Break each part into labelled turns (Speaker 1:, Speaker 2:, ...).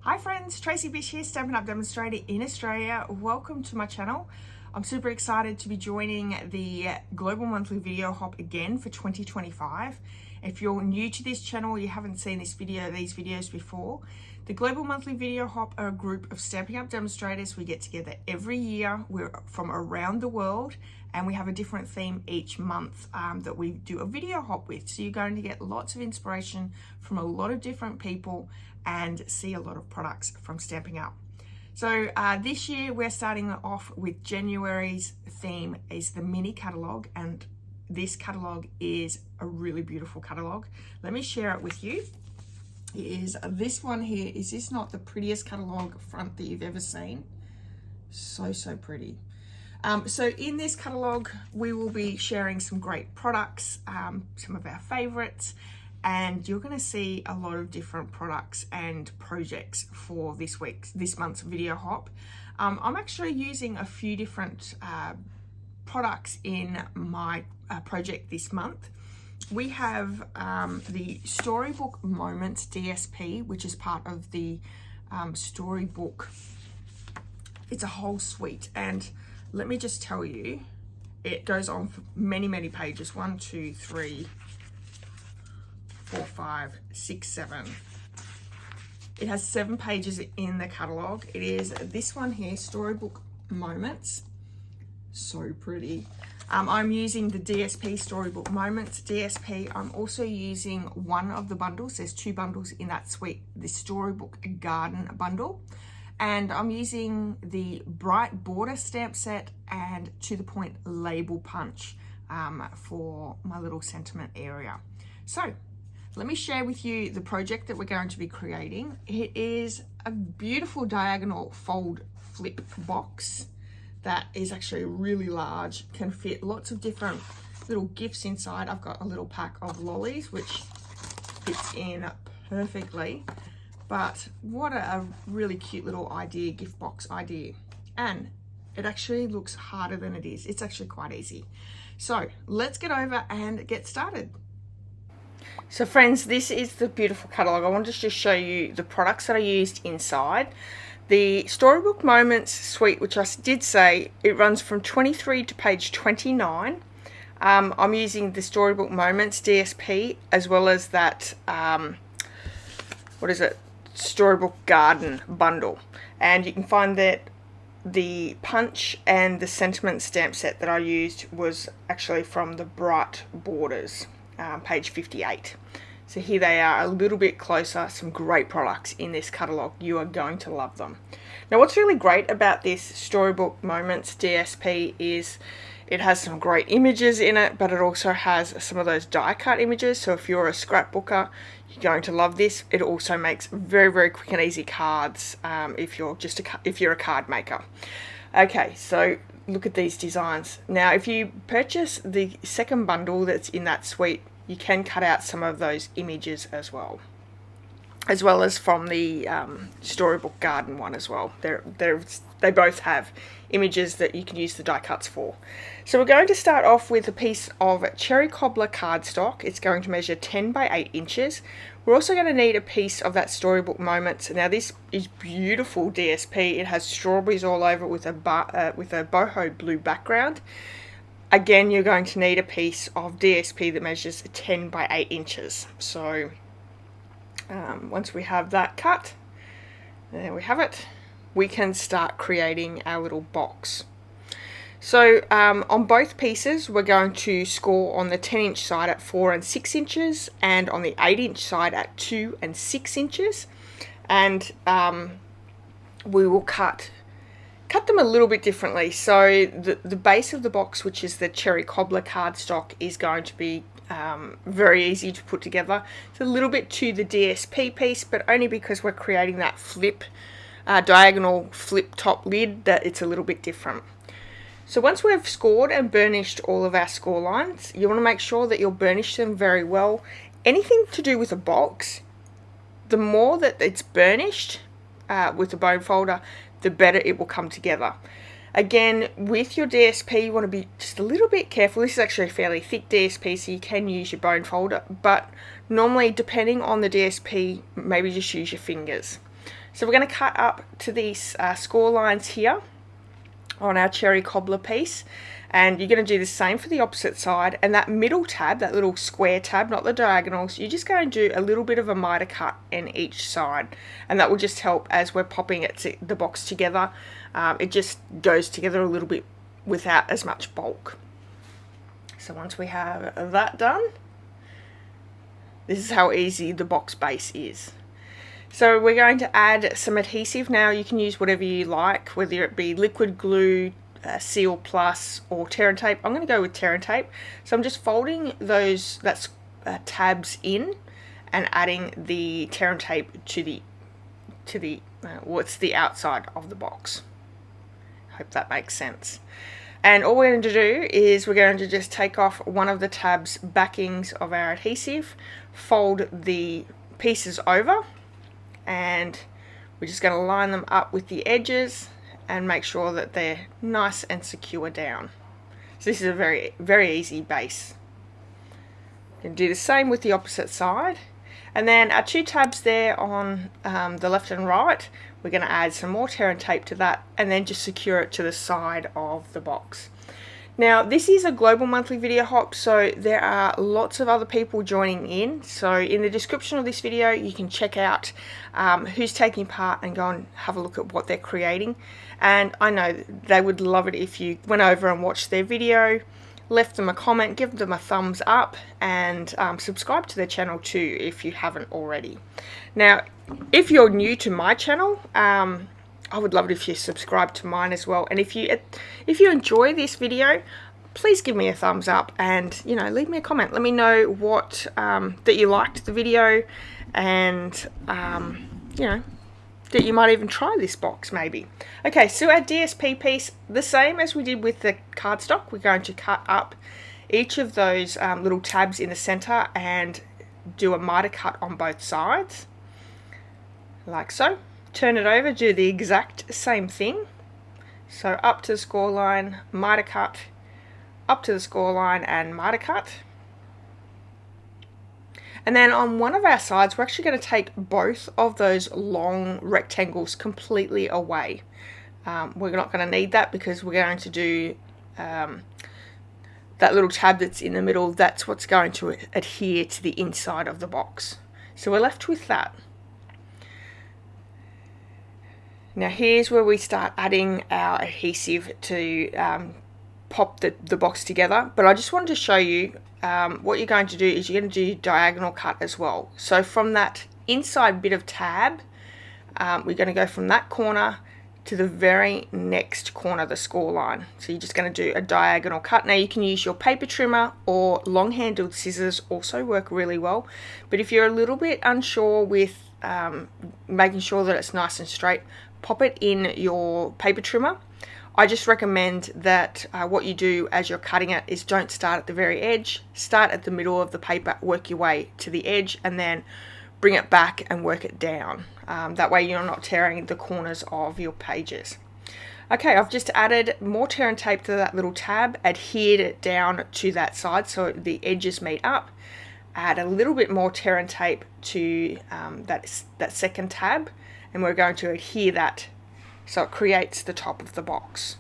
Speaker 1: Hi friends, Tracy.bish here, Stampin' Up demonstrator in Australia. Welcome to my channel. I'm super excited to be joining the Global Monthly Video Hop again for 2025. If you're new to this channel, you haven't seen these videos before, the Global Monthly Video Hop are a group of Stampin' Up demonstrators. We get together every year. We're from around the world and we have a different theme each month that we do a video hop with. So you're going to get lots of inspiration from a lot of different people and see a lot of products from Stampin' Up. So this year we're starting off with January's theme is the Mini Catalogue, and this catalogue is a really beautiful catalogue. Let me share it with you. It is this one here. Is this not the prettiest catalogue front that you've ever seen? So pretty. So in this catalogue we will be sharing some great products, some of our favorites, and you're going to see a lot of different products and projects for this month's video hop. I'm actually using a few different products in my project this month. We have the Storybook Moments DSP, which is part of the Storybook. It's a whole suite, and let me just tell you, it goes on for many pages. 1, 2, 3, 4, 5, 6, 7. It has 7 pages in the catalogue. It is this one here, Storybook Moments. So pretty. I'm using the DSP Storybook Moments DSP. I'm also using one of the bundles. There's 2 bundles in that suite, the Storybook Garden bundle. And I'm using the Bright Border stamp set and To The Point label punch for my little sentiment area. So let me share with you the project that we're going to be creating. It is a beautiful diagonal fold flip box that is actually really large, can fit lots of different little gifts inside. I've got a little pack of lollies which fits in perfectly, but what a really cute little idea, gift box idea. And it actually looks harder than it is. It's actually quite easy. So let's get over and get started. So friends, this is the beautiful catalogue. I wanted to just show you the products that I used inside. The Storybook Moments Suite, which I did say, it runs from 23 to page 29. I'm using the Storybook Moments DSP as well as that, Storybook Garden bundle. And you can find that the punch and the sentiment stamp set that I used was actually from the Bright Borders, page 58. So here they are, a little bit closer, some great products in this catalogue. You are going to love them. Now what's really great about this Storybook Moments DSP is it has some great images in it, but it also has some of those die cut images. So if you're a scrapbooker, you're going to love this. It also makes very quick and easy cards if you're a card maker. Okay, so look at these designs. Now if you purchase the second bundle that's in that suite, you can cut out some of those images as well as from the Storybook Garden one as well. They both have images that you can use the die cuts for. So we're going to start off with a piece of cherry cobbler cardstock. It's going to measure 10 by 8 inches. We're also going to need a piece of that Storybook Moments. Now this is beautiful DSP. It has strawberries all over with a boho blue background. Again, you're going to need a piece of DSP that measures 10 by 8 inches. So once we have that cut, there we have it, we can start creating our little box. So on both pieces, we're going to score on the 10-inch side at 4 and 6 inches and on the 8-inch side at 2 and 6 inches. And we will cut them a little bit differently. So the base of the box, which is the cherry cobbler cardstock, is going to be very easy to put together. It's a little bit to the DSP piece, but only because we're creating that diagonal flip top lid that it's a little bit different. So once we've scored and burnished all of our score lines, you want to make sure that you'll burnish them very well. Anything to do with a box, the more that it's burnished with the bone folder, the better it will come together. Again, with your DSP, you want to be just a little bit careful. This is actually a fairly thick DSP, so you can use your bone folder, but normally, depending on the DSP, maybe just use your fingers. So we're going to cut up to these score lines here on our cherry cobbler piece, and you're going to do the same for the opposite side. And that middle tab, that little square tab, not the diagonals, you're just going to do a little bit of a miter cut in each side, and that will just help as we're popping the box together. It just goes together a little bit without as much bulk. So once we have that done, this is how easy the box base is. So we're going to add some adhesive. Now you can use whatever you like, whether it be liquid glue, Seal Plus, or tear and tape. I'm going to go with tear and tape. So I'm just folding those tabs in and adding the tear and tape to the what's the outside of the box. Hope that makes sense. And all we're going to do is we're going to just take off one of the tabs backings of our adhesive, fold the pieces over, and we're just going to line them up with the edges and make sure that they're nice and secure down. So this is a very, very easy base. You can do the same with the opposite side. And then our two tabs there on the left and right, we're going to add some more tear and tape to that, and then just secure it to the side of the box. Now this is a global monthly video hop, so there are lots of other people joining in. So in the description of this video you can check out who's taking part and go and have a look at what they're creating. And I know they would love it if you went over and watched their video, left them a comment, give them a thumbs up, and subscribe to their channel too if you haven't already. Now if you're new to my channel, I would love it if you subscribe to mine as well. And if you enjoy this video, please give me a thumbs up, and leave me a comment. Let me know what that you liked the video, and that you might even try this box maybe. Okay, so our DSP piece, the same as we did with the cardstock, we're going to cut up each of those little tabs in the center and do a miter cut on both sides, like so. Turn it over, do the exact same thing. So up to the score line, miter cut, up to the score line and miter cut. And then on one of our sides, we're actually going to take both of those long rectangles completely away. We're not going to need that because we're going to do that little tab that's in the middle. That's what's going to adhere to the inside of the box. So we're left with that. Now here's where we start adding our adhesive to pop the box together, but I just wanted to show you what you're going to do is you're going to do diagonal cut as well. So from that inside bit of tab, we're going to go from that corner to the very next corner of the score line. So you're just going to do a diagonal cut. Now you can use your paper trimmer or long handled scissors, also work really well, but if you're a little bit unsure with making sure that it's nice and straight, pop it in your paper trimmer. I just recommend that what you do as you're cutting it is don't start at the very edge, start at the middle of the paper, work your way to the edge, and then bring it back and work it down. That way you're not tearing the corners of your pages. Okay, I've just added more tear and tape to that little tab, adhered it down to that side so the edges meet up. Add a little bit more tear and tape to that second tab, and we're going to adhere that so it creates the top of the box.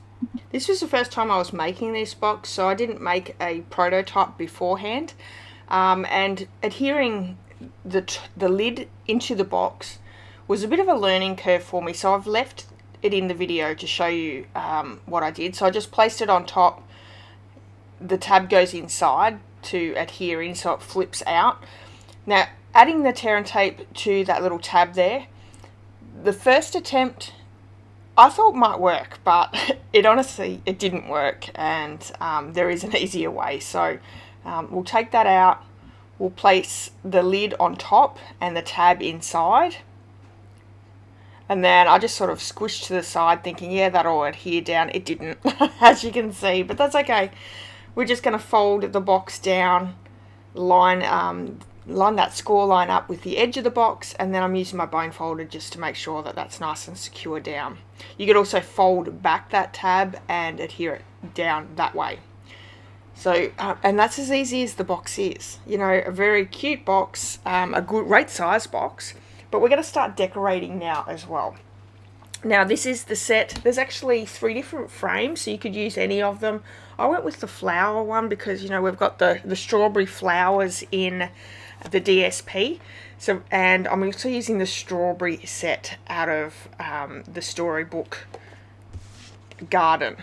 Speaker 1: This was the first time I was making this box, so I didn't make a prototype beforehand, and adhering the lid into the box was a bit of a learning curve for me, so I've left it in the video to show you what I did. So I just placed it on top, the tab goes inside to adhere in so it flips out. Now adding the tear and tape to that little tab there, the first attempt I thought might work, but it honestly didn't work, and there is an easier way. So we'll take that out, we'll place the lid on top and the tab inside, and then I just sort of squished to the side thinking, yeah, that'll adhere down. It didn't, as you can see, but that's okay. We're just going to fold the box down, line that score line up with the edge of the box, and then I'm using my bone folder just to make sure that that's nice and secure down. You could also fold back that tab and adhere it down that way. So and that's as easy as the box is. A very cute box, a great size box but we're going to start decorating now as well. Now this is the set. There's actually 3 different frames, so you could use any of them. I went with the flower one because, you know, we've got the strawberry flowers in the DSP. So, and I'm also using the strawberry set out of the Storybook Garden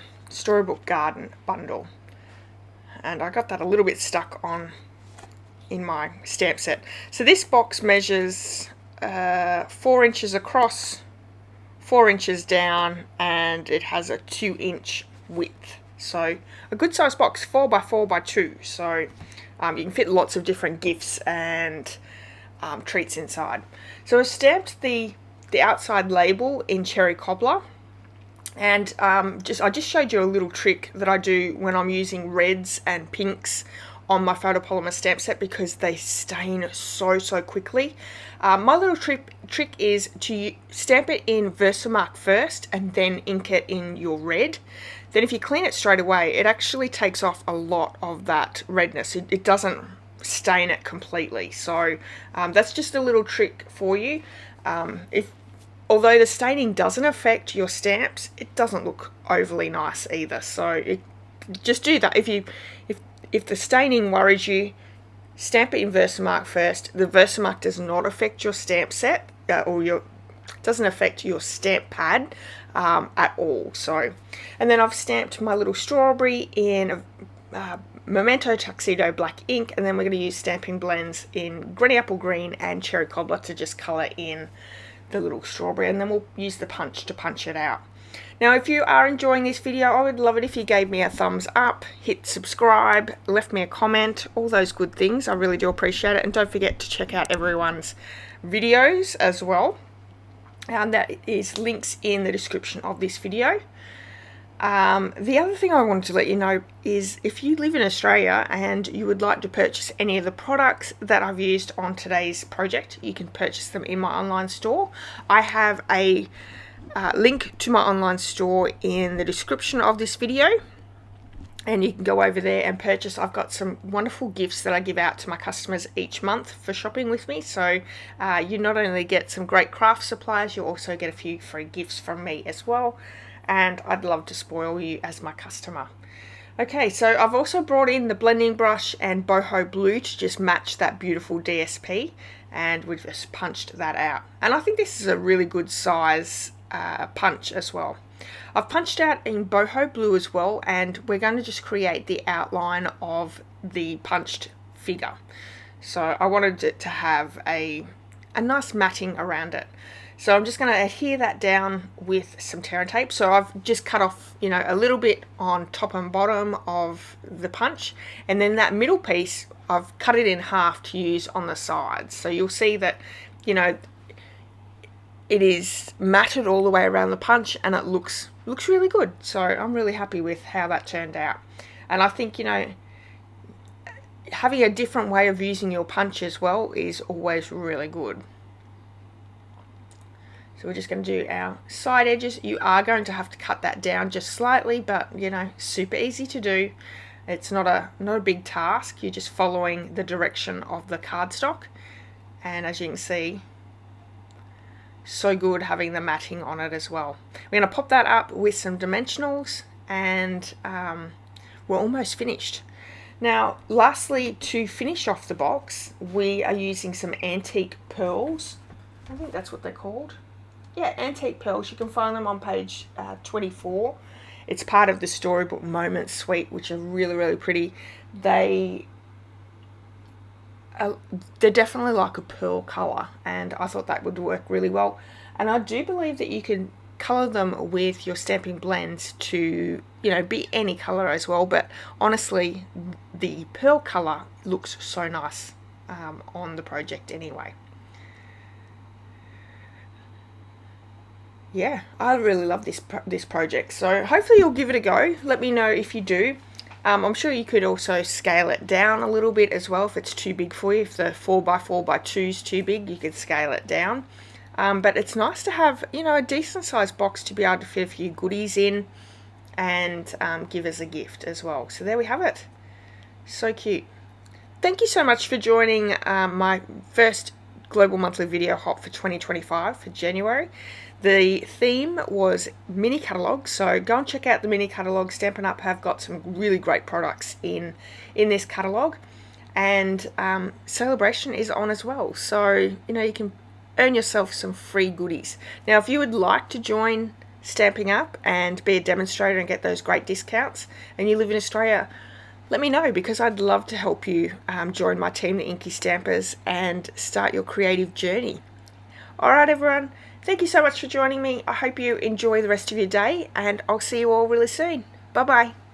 Speaker 1: bundle. And I got that a little bit stuck on in my stamp set. So this box measures 4 inches across, 4 inches down, and it has a 2-inch width. So a good size box, 4 by 4 by 2. So you can fit lots of different gifts and treats inside. So I stamped the outside label in cherry cobbler, and I just showed you a little trick that I do when I'm using reds and pinks on my photopolymer stamp set because they stain so quickly. My little trick is to stamp it in Versamark first and then ink it in your red. Then if you clean it straight away, it actually takes off a lot of that redness. It doesn't stain it completely. So that's just a little trick for you. Although the staining doesn't affect your stamps, it doesn't look overly nice either. So just do that. If the staining worries you, stamp it in Versamark first. The Versamark does not affect your stamp set doesn't affect your stamp pad at all. So, and then I've stamped my little strawberry in Memento Tuxedo black ink, and then we're going to use Stampin' Blends in Granny Apple Green and Cherry Cobbler to just colour in the little strawberry, and then we'll use the punch to punch it out. Now, if you are enjoying this video, I would love it if you gave me a thumbs up, hit subscribe, left me a comment, all those good things. I really do appreciate it. And don't forget to check out everyone's videos as well. And that is links in the description of this video. The other thing I wanted to let you know is if you live in Australia and you would like to purchase any of the products that I've used on today's project, you can purchase them in my online store. I have a link to my online store in the description of this video, and you can go over there and purchase. I've got some wonderful gifts that I give out to my customers each month for shopping with me. So you not only get some great craft supplies, you also get a few free gifts from me as well. And I'd love to spoil you as my customer. Okay, so I've also brought in the blending brush and boho blue to just match that beautiful DSP, and we've just punched that out. And I think this is a really good size punch as well. I've punched out in boho blue as well, and we're going to just create the outline of the punched figure. So I wanted it to have a nice matting around it. So I'm just going to adhere that down with some tear and tape. So I've just cut off, you know, a little bit on top and bottom of the punch, and then that middle piece I've cut it in half to use on the sides. So you'll see that, you know, it is matted all the way around the punch, and it looks really good. So I'm really happy with how that turned out. And I think, you know, having a different way of using your punch as well is always really good. So we're just going to do our side edges. You are going to have to cut that down just slightly, but, you know, super easy to do. It's not a big task. You're just following the direction of the cardstock. And as you can see, so good having the matting on it as well. We're going to pop that up with some dimensionals, and we're almost finished. Now, lastly, to finish off the box, we are using some antique pearls. I think that's what they're called. Yeah, antique pearls. You can find them on page 24. It's part of the Storybook Moments Suite, which are really pretty. They're definitely like a pearl colour, and I thought that would work really well. And I do believe that you can colour them with your stamping blends to, you know, be any colour as well. But honestly, the pearl colour looks so nice on the project anyway. Yeah, I really love this project, so hopefully you'll give it a go. Let me know if you do. I'm sure you could also scale it down a little bit as well if it's too big for you. If the 4x4x2 is too big, you could scale it down. But it's nice to have, you know, a decent sized box to be able to fit a few goodies in and give as a gift as well. So there we have it. So cute. Thank you so much for joining my first Global Monthly Video Hop for 2025 for January. The theme was Mini Catalogue, so go and check out the Mini Catalogue. Stampin' Up have got some really great products in this catalogue, and celebration is on as well, so you can earn yourself some free goodies. Now, if you would like to join Stampin' Up and be a demonstrator and get those great discounts, and you live in Australia, let me know, because I'd love to help you join my team, the INKY Stampers, and start your creative journey. Alright everyone, thank you so much for joining me. I hope you enjoy the rest of your day, and I'll see you all really soon. Bye bye.